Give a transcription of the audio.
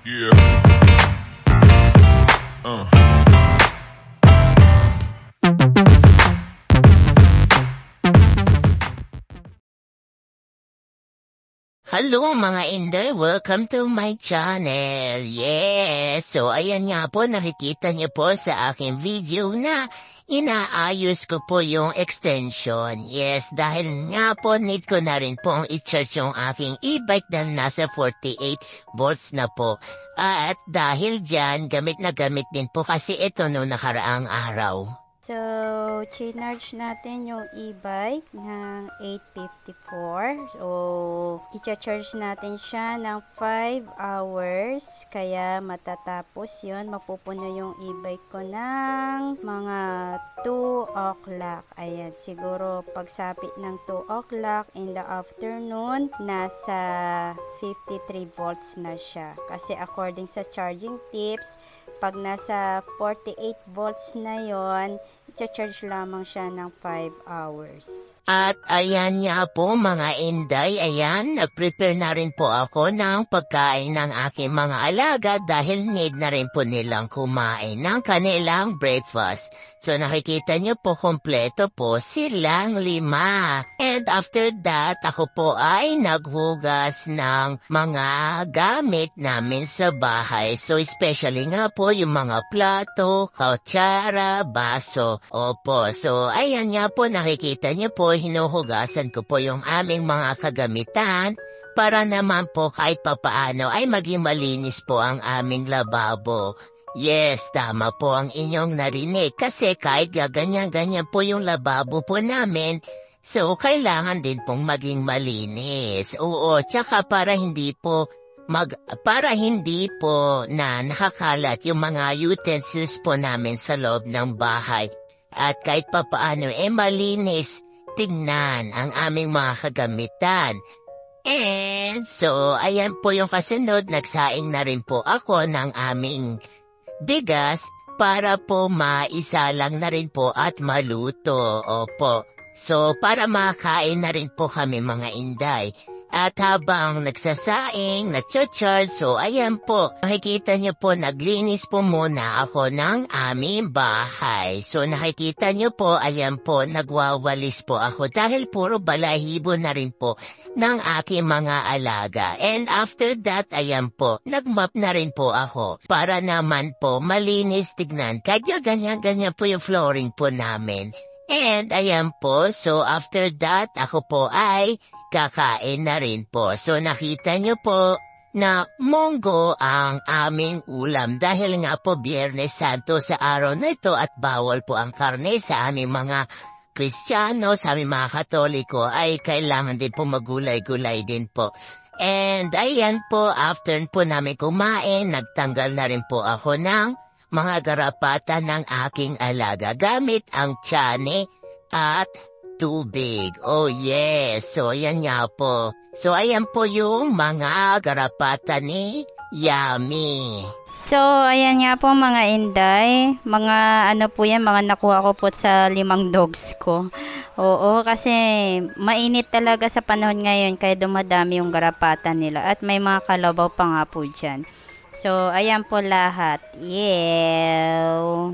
Yeah. Hello mga Inday, welcome to my channel. Yes, so ayan nga po, nakikita niyo po sa aking video na inaayos ko po yung extension. Yes, dahil nga po need ko na rin pong i-charge yung aking e-bike dahil nasa 48 volts na po. At dahil dyan, gamit na gamit din po kasi ito no nakaraang araw. So, chinarge natin yung e-bike ng 8:54. So, i-charge natin siya ng 5 hours. Kaya matatapos yun. Mapupuno yung e-bike ko ng mga 2 o'clock. Ayan, siguro pagsapit ng 2 o'clock in the afternoon, nasa 53 volts na siya. Kasi according sa charging tips, pag nasa 48 volts na yon, i-charge lamang siya ng 5 hours. At ayan nga po mga Inday, ayan, nag-prepare na rin po ako ng pagkain ng aking mga alaga dahil need na rin po nilang kumain ng kanilang breakfast. So nakikita nyo po, kompleto po silang 5. And after that, ako po ay naghugas ng mga gamit namin sa bahay. So especially nga po yung mga plato, kutsara, baso. Opo, so ayan nga po, nakikita nyo po, hinuhugasan ko po yung aming mga kagamitan para naman po kahit papaano ay maging malinis po ang aming lababo. Yes, tama po ang inyong narinig kasi kahit ganyan-ganyan po yung lababo po namin, so kailangan din pong maging malinis. Oo, tsaka para hindi po na nakakalat yung mga utensils po namin sa loob ng bahay. At kahit papaano malinis tingnan ang aming mga kagamitan. And so, ayan po yung kasunod, nagsaing na rin po ako ng aming bigas para po maisalang na rin po at maluto. Opo. So, para makain na rin po kami mga Inday. At habang nagsasaing, nag-charge, so ayan po, nakikita niyo po, naglinis po muna ako ng aming bahay. So nakikita niyo po, ayan po, nagwawalis po ako dahil puro balahibo na rin po ng aking mga alaga. And after that, ayan po, nagmap na rin po ako para naman po malinis tignan. Kaya ganyan-ganyan po yung flooring po namin. And ayan po, so after that, ako po ay kakain na rin po. So nakita nyo po na munggo ang aming ulam dahil nga po Biyernes Santo sa araw na ito at bawal po ang karne sa aming mga Kristiyano, sa aming mga Katoliko ay kailangan din po magulay-gulay din po. And ayan po, after po namin kumain, nagtanggal na rin po ako ng mga garapata ng aking alaga gamit ang tiyane at tubig. Oh yes, so ayan nga po. So ayan po yung mga garapata ni Yummy. So, ayan nga po mga Inday. Mga ano po yan, mga nakuha ko po sa 5 dogs ko. Oo, kasi mainit talaga sa panahon ngayon kaya dumadami yung garapata nila. At may mga kalabaw pa nga po dyan. So, ayan po lahat. Yeah.